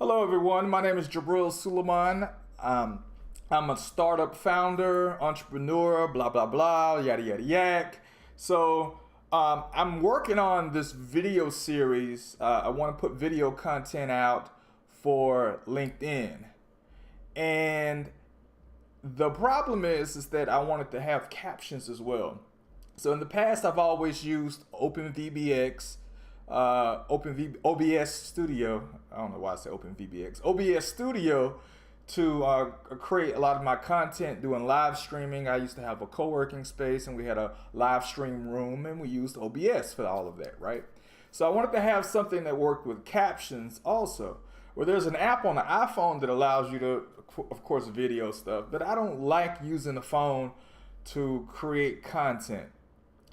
Hello everyone, my name is Jabril Suleiman. I'm a startup founder, entrepreneur, blah blah blah, yada yada yak. So I'm working on this video series. I want to put video content out for LinkedIn. And the problem is that I wanted to have captions as well. So in the past, I've always used OpenVBX, OBS Studio. I don't know why I say OpenVBX. OBS Studio to create a lot of my content, doing live streaming. I used to have a co-working space, and we had a live stream room, and we used OBS for all of that, right? So I wanted to have something that worked with captions also. Well, there's an app on the iPhone that allows you to, of course, video stuff, but I don't like using the phone to create content.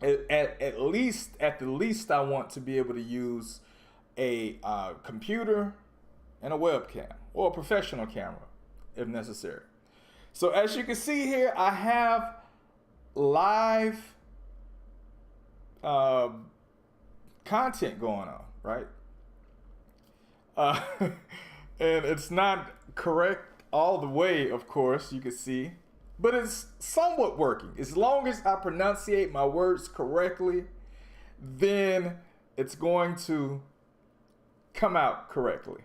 At the least, I want to be able to use a computer and a webcam or a professional camera if necessary. So as you can see here, I have live content going on, right? And it's not correct all the way, of course, you can see. But it's somewhat working. As long as I pronunciate my words correctly, then it's going to come out correctly.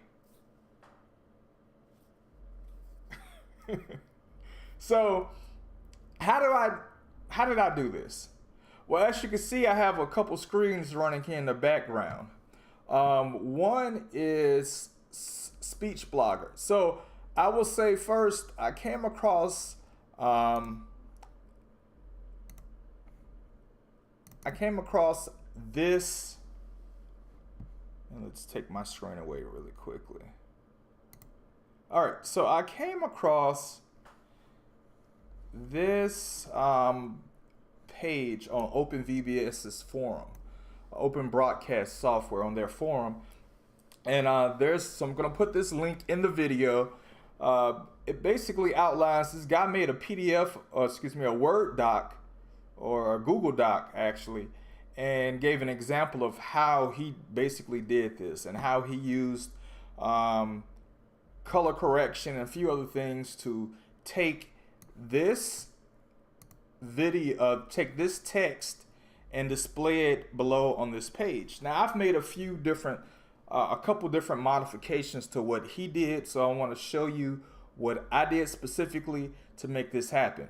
So, how did I do this? Well, as you can see, I have a couple screens running here in the background. One is Speechlogger. So, I will say first, I came across this, and let's take my screen away really quickly. All right, so I came across this page on OpenVBS's forum, Open Broadcast Software, on their forum, and I'm gonna put this link in the video. It basically outlines, this guy made a PDF, a Word doc, or a Google Doc actually, and gave an example of how he basically did this and how he used color correction and a few other things to take this text and display it below on this page. Now I've made a couple different modifications to what he did, so I want to show you what I did specifically to make this happen.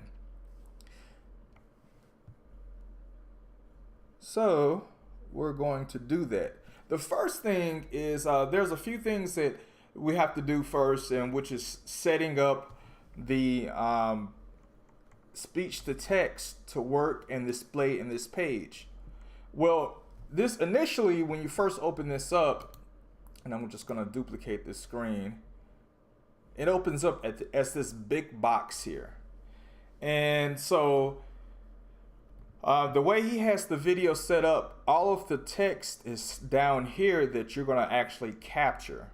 So we're going to do that. The first thing is there's a few things that we have to do first, and which is setting up the speech to text to work and display in this page. Well, this initially, when you first open this up, and I'm just going to duplicate this screen, it opens up as this big box here. And so the way he has the video set up, all of the text is down here that you're going to actually capture.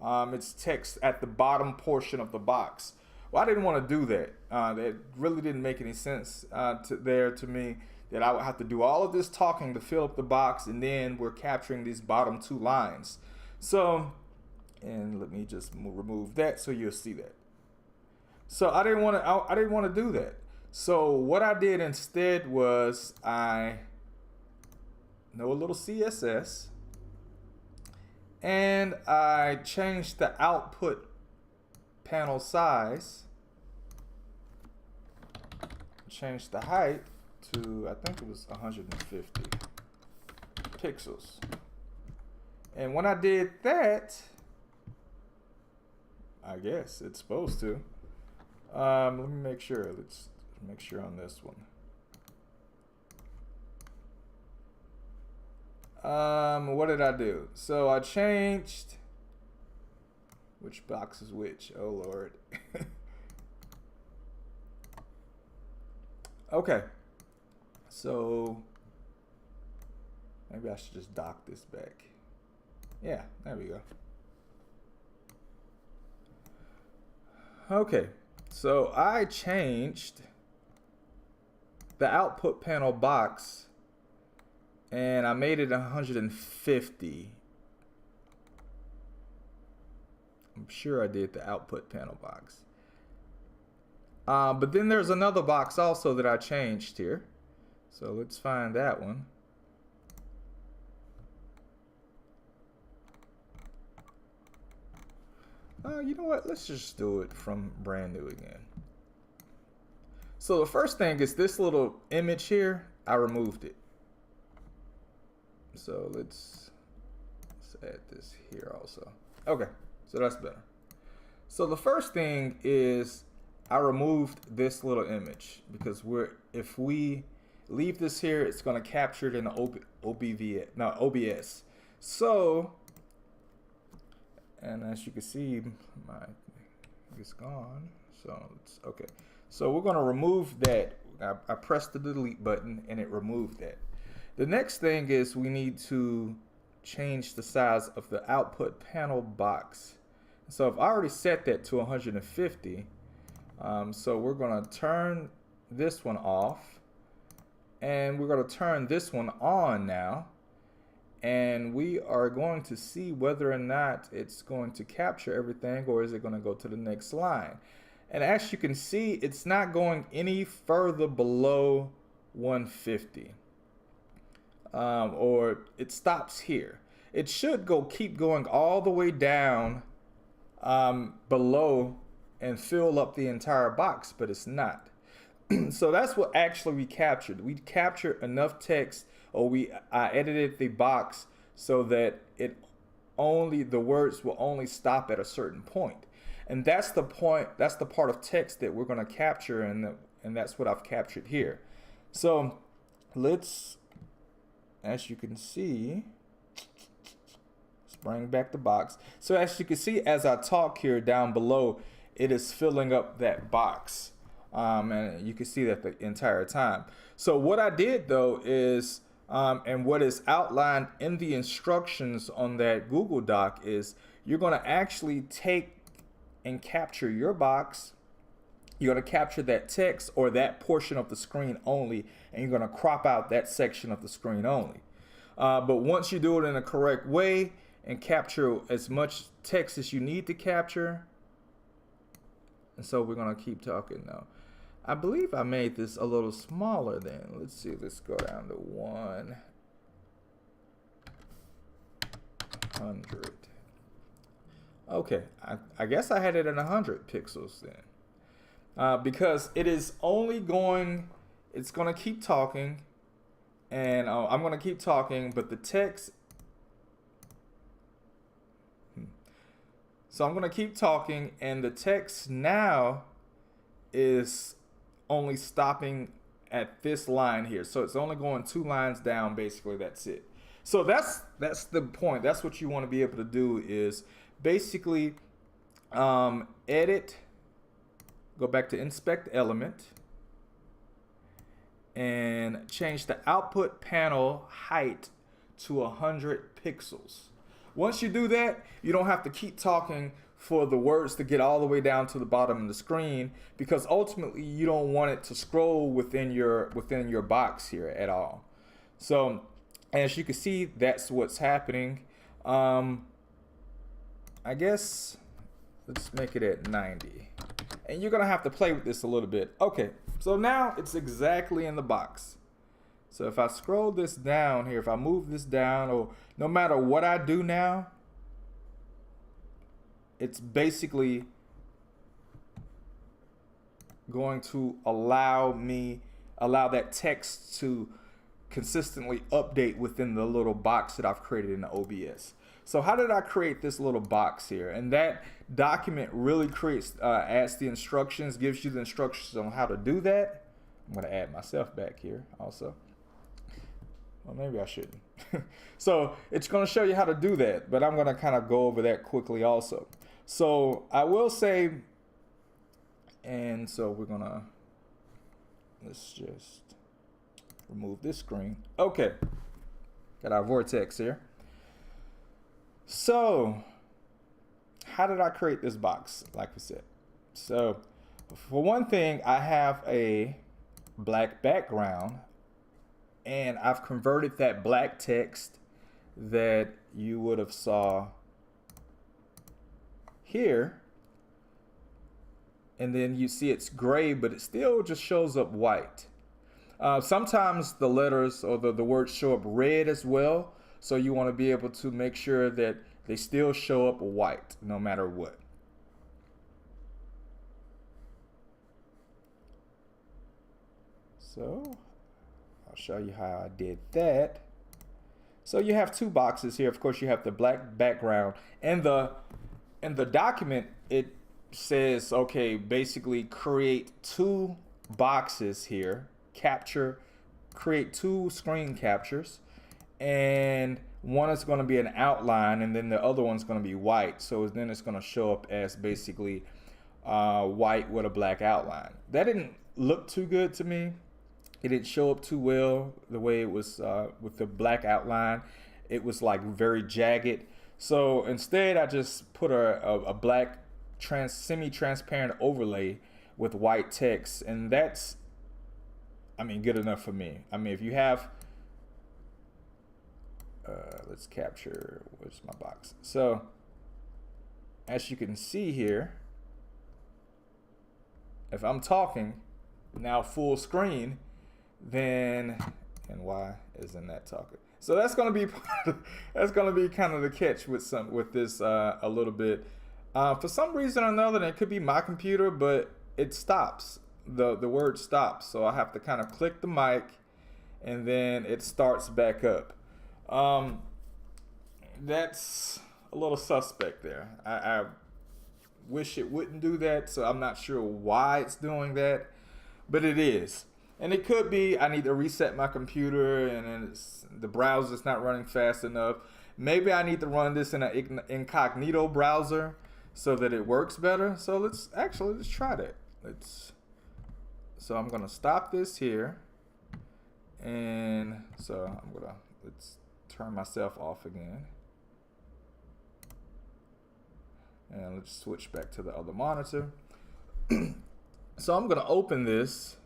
It's text at the bottom portion of the box. Well, I didn't want to do that. That really didn't make any sense to me, that I would have to do all of this talking to fill up the box, and then we're capturing these bottom two lines. So, and let me just remove that so you'll see that. So I didn't want to do that. So what I did instead was I know a little CSS, and I changed the output panel size, changed the height to, I think it was 150 pixels. And when I did that, I guess it's supposed to. Let me make sure. Let's make sure on this one. What did I do? So I changed, which box is which? Oh Lord. Okay. So maybe I should just dock this back. Yeah, there we go. Okay, so I changed the output panel box, and I made it 150. I'm sure I did the output panel box. But then there's another box also that I changed here. So let's find that one. You know what? Let's just do it from brand new again. So the first thing is this little image here. I removed it. So let's add this here also. Okay, so that's better. So the first thing is I removed this little image because if we leave this here, it's going to capture it in the OBS. So, and as you can see, my it's gone. So it's okay. So we're going to remove that. I pressed the delete button and it removed that. The next thing is we need to change the size of the output panel box. So I've already set that to 150. So we're going to turn this one off and we're going to turn this one on now. And we are going to see whether or not it's going to capture everything or is it going to go to the next line. And as you can see, it's not going any further below 150. Or it stops here. It should keep going all the way down below and fill up the entire box, but it's not. So that's what actually we captured. We captured enough text, or I edited the box so that the words will only stop at a certain point. And that's the point, that's the part of text that we're going to capture, and that's what I've captured here. So let's, as you can see, let's bring back the box. So as you can see, as I talk here down below, it is filling up that box. And you can see that the entire time. So what I did though is, and what is outlined in the instructions on that Google Doc is, you're going to actually take and capture your box. You're going to capture that text or that portion of the screen only, and you're going to crop out that section of the screen only. But once you do it in the correct way and capture as much text as you need to capture, and so we're going to keep talking now. I believe I made this a little smaller then. Let's see, let's go down to 100. Okay, I guess I had it at 100 pixels then. Because it is only going, it's going to keep talking, and I'm going to keep talking, but the text, so I'm going to keep talking, and the text now is only stopping at this line here. So it's only going 2 lines down, basically, that's it. So that's the point. That's what you want to be able to do is basically edit, go back to inspect element, and change the output panel height to 100 pixels. Once you do that, you don't have to keep talking for the words to get all the way down to the bottom of the screen, because ultimately you don't want it to scroll within your box here at all. So as you can see, that's what's happening. I guess let's make it at 90. And you're gonna have to play with this a little bit. Okay, so now it's exactly in the box. So if I scroll this down here, if I move this down, or no matter what I do now, it's basically going to allow that text to consistently update within the little box that I've created in the OBS. So how did I create this little box here? And that document really adds the instructions, gives you the instructions on how to do that. I'm going to add myself back here also. Well, maybe I shouldn't. So it's going to show you how to do that, but I'm going to kind of go over that quickly also. So I will say, and so we're going to, let's just remove this screen. Okay, got our vortex here. So how did I create this box? Like we said, so for one thing, I have a black background, and I've converted that black text that you would have saw here, and then you see it's gray, but it still just shows up white. Sometimes the letters or the words show up red as well, so you want to be able to make sure that they still show up white no matter what. So I'll show you how I did that. So you have two boxes here. Of course, you have the black background, and the document, it says, okay, basically create two boxes here, create two screen captures, and one is going to be an outline, and then the other one's going to be white. So then it's going to show up as basically white with a black outline. That didn't look too good to me. It didn't show up too well the way it was with the black outline. It was like very jagged. So instead, I just put a black semi-transparent overlay with white text, and that's, I mean, good enough for me. I mean, if you have, let's capture, where's my box? So as you can see here, if I'm talking now full screen, then, and why isn't that talking? So that's going to be that's going to be kind of the catch with this a little bit. For some reason or another, and it could be my computer, but it stops. The word stops. So I have to kind of click the mic, and then it starts back up. That's a little suspect there. I wish it wouldn't do that, so I'm not sure why it's doing that, but it is. And it could be I need to reset my computer, and then the browser's not running fast enough. Maybe I need to run this in an incognito browser so that it works better. So let's try that. So I'm gonna stop this here, and so let's turn myself off again, and let's switch back to the other monitor. So I'm gonna open this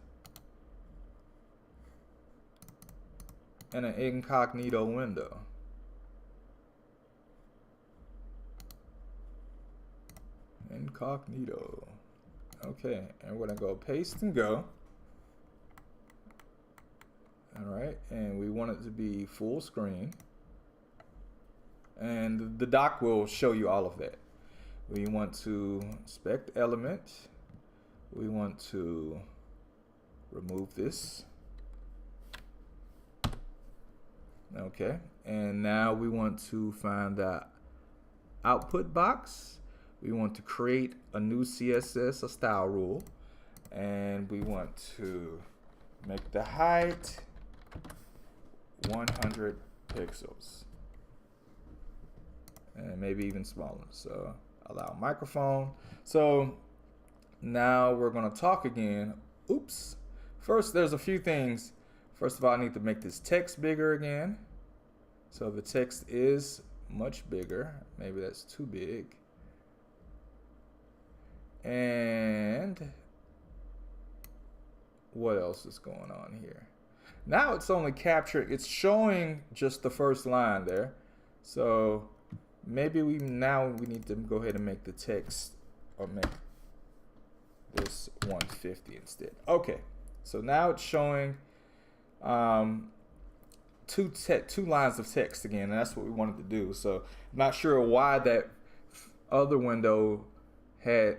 in an incognito window. Incognito. Okay, and we're gonna go paste and go. All right, and we want it to be full screen. And the doc will show you all of that. We want to inspect element. We want to remove this. Okay, and now we want to find the output box. We want to create a new CSS, a style rule, and we want to make the height 100 pixels, and maybe even smaller. So allow microphone. So now we're gonna talk again. Oops. First, there's a few things. First of all, I need to make this text bigger again. So the text is much bigger. Maybe that's too big. And what else is going on here? Now it's only captured, it's showing just the first line there. So maybe we need to go ahead and make the text, or make this 150 instead. Okay, so now it's showing two lines of text again, and that's what we wanted to do. So I'm not sure why that other window had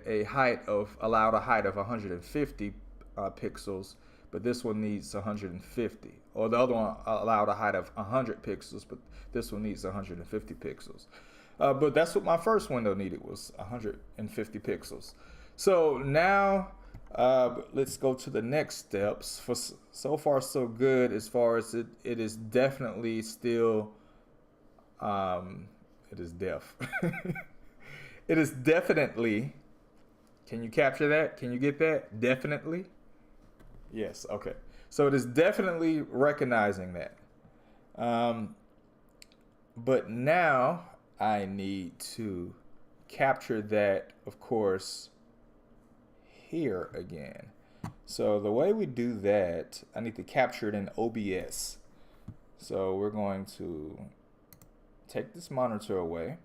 allowed a height of 150 pixels, but this one needs 150. Or the other one allowed a height of 100 pixels, but this one needs 150 pixels. But that's what my first window needed, was 150 pixels. So now let's go to the next steps. For so far so good, as far as it is definitely still it is deaf. It is definitely, can you capture that? Can you get that? Definitely? Yes, okay. So it is definitely recognizing that. But now I need to capture that, of course, here again. So the way we do that, I need to capture it in OBS. So we're going to take this monitor away,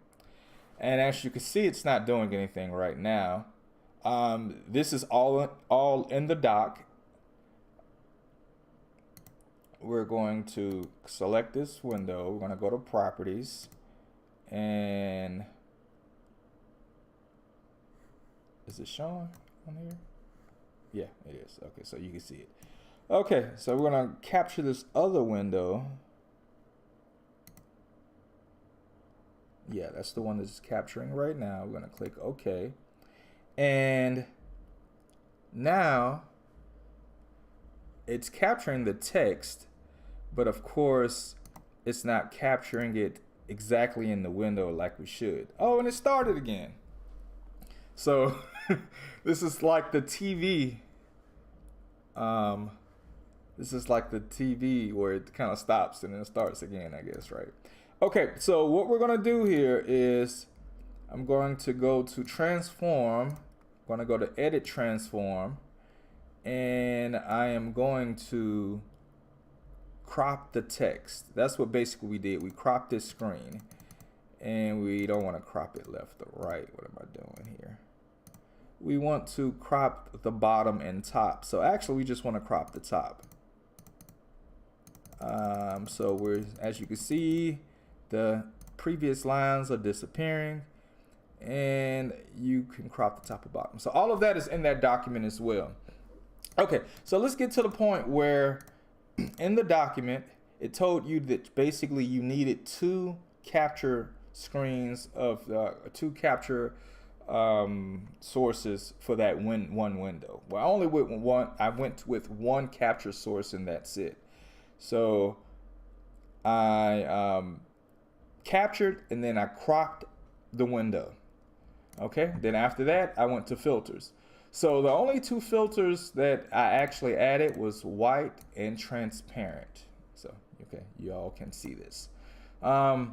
And as you can see, it's not doing anything right now. This is all in the dock. We're going to select this window. We're going to go to properties, and is it showing on here? Yeah, it is. Okay, so you can see it. Okay, so we're going to capture this other window. Yeah, that's the one that's capturing right now. We're going to click OK. And now it's capturing the text, but of course it's not capturing it exactly in the window like we should. Oh, and it started again. So this is like the TV. This is like the TV where it kind of stops and then it starts again, I guess, right? Okay, so what we're gonna do here is I'm going to go to transform. I'm gonna go to edit transform, and I am going to crop the text. That's what basically we did. We cropped this screen, and we don't want to crop it left or right. What am I doing here? We want to crop the bottom and top. So actually we just want to crop the top. So we're, as you can see, the previous lines are disappearing, and you can crop the top and bottom. So all of that is in that document as well. Okay, so let's get to the point where in the document it told you that basically you needed two capture screens of two capture sources for that one window. Well, I only went with one. I went with one capture source, and that's it. So I captured, and then I cropped the window. Okay, then after that I went to filters. So the only two filters that I actually added was white and transparent. So okay, you all can see this. I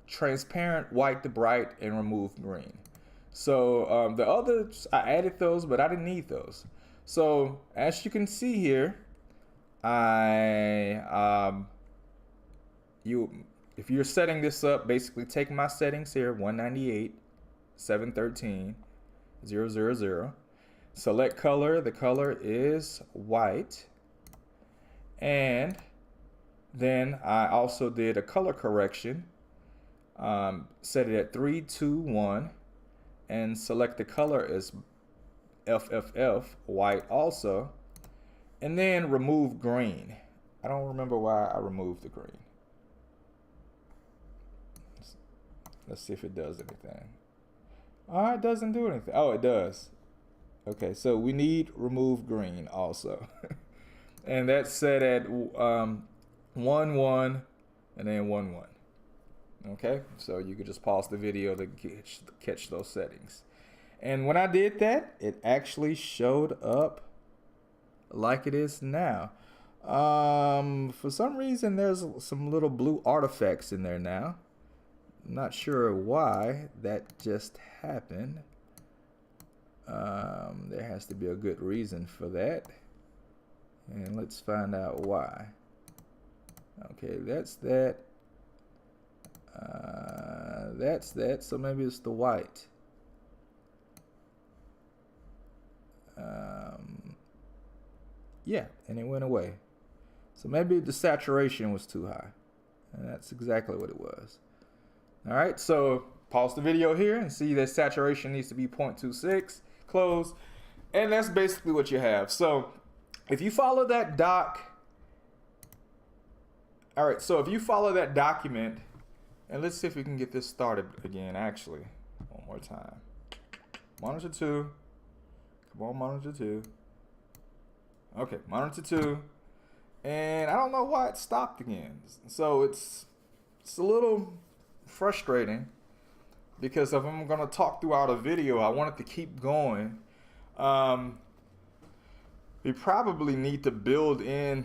transparent, white to bright, and remove green. So the others, I added those, but I didn't need those. So as you can see here, if you're setting this up, basically take my settings here, 198.713.000. Select color. The color is white. And then I also did a color correction. Set it at 321 and select the color as FFF, white also, and then remove green. I don't remember why I removed the green. Let's see if it does anything. Oh, it doesn't do anything. Oh, it does. Okay, so we need remove green also. And that's set at 1 1 and then 1 1. Okay, so you can just pause the video to catch those settings. And when I did that, it actually showed up like it is now. For some reason, there's some little blue artifacts in there now. I'm not sure why that just happened. There has to be a good reason for that. And let's find out why. Okay, that's that. That's that. So maybe it's the white. Yeah, and it went away. So maybe the saturation was too high. And that's exactly what it was. All right, so pause the video here and see that saturation needs to be 0.26. Close. And that's basically what you have. So if you follow that all right, so if you follow that document, and let's see if we can get this started again, actually. One more time. Monitor 2. Come on, monitor 2. Okay, monitor 2. And I don't know why it stopped again. So it's a little frustrating, because if I'm going to talk throughout a video, I want it to keep going. We probably need to build in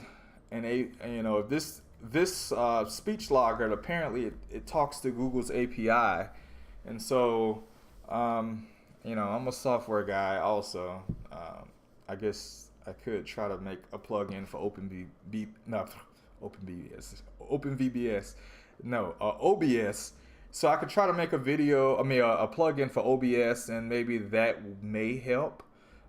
this Speechlogger, apparently it talks to Google's API, and so I'm a software guy also. I guess I could try to make a plugin for OpenVBS, No, OBS. So I could try to make a video, a plugin for OBS, and maybe that may help.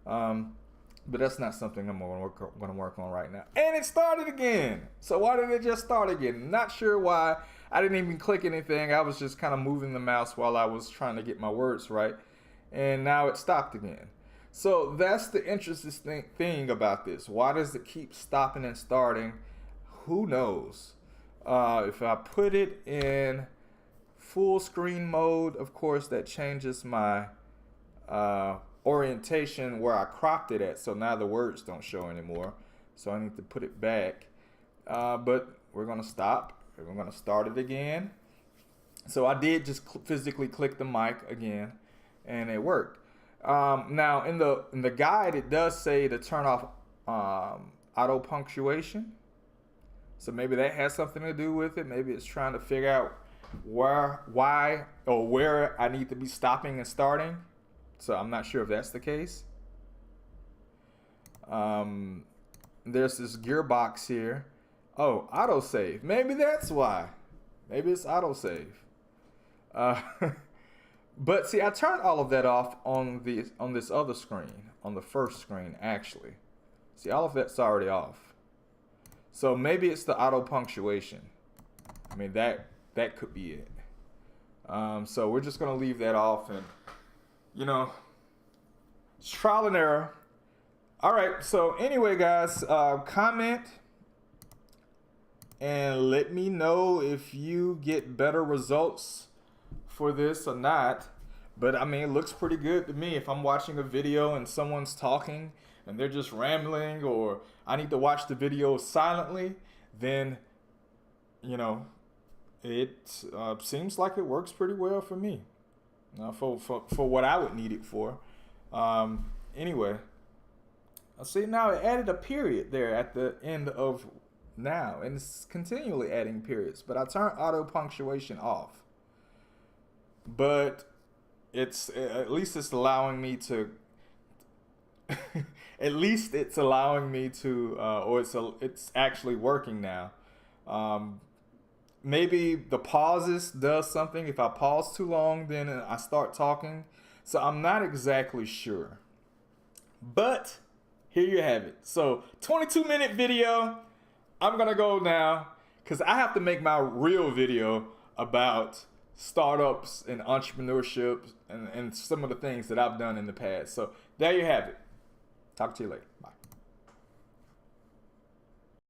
But that's not something I'm going to work on right now. And it started again. So why did it just start again? Not sure why. I didn't even click anything. I was just kind of moving the mouse while I was trying to get my words right. And now it stopped again. So that's the interesting thing about this. Why does it keep stopping and starting? Who knows? If I put it in full screen mode, of course, that changes my orientation where I cropped it at. So now the words don't show anymore. So I need to put it back. But we're going to stop. We're going to start it again. So I did just physically click the mic again, and it worked. Now in the guide, it does say to turn off auto punctuation. So maybe that has something to do with it. Maybe it's trying to figure out why or where I need to be stopping and starting. So I'm not sure if that's the case. There's this gearbox here. Oh, autosave. Maybe that's why. Maybe it's autosave. But see, I turned all of that off on this other screen, on the first screen actually. See, all of that's already off. So maybe it's the auto punctuation. I mean, that could be it. So we're just gonna leave that off, and it's trial and error. All right. So anyway, guys, comment and let me know if you get better results for this or not. But I mean, it looks pretty good to me. If I'm watching a video and someone's talking and they're just rambling, or I need to watch the video silently, then it seems like it works pretty well for me, for what I would need it for. Anyway, I see now it added a period there at the end of now, and it's continually adding periods, but I turned auto punctuation off. But at least it's allowing me to or it's actually working now. Maybe the pauses does something. If I pause too long, then I start talking. So I'm not exactly sure. But here you have it. So 22-minute video. I'm going to go now because I have to make my real video about startups and entrepreneurship and some of the things that I've done in the past. So there you have it. Talk to you later. Bye.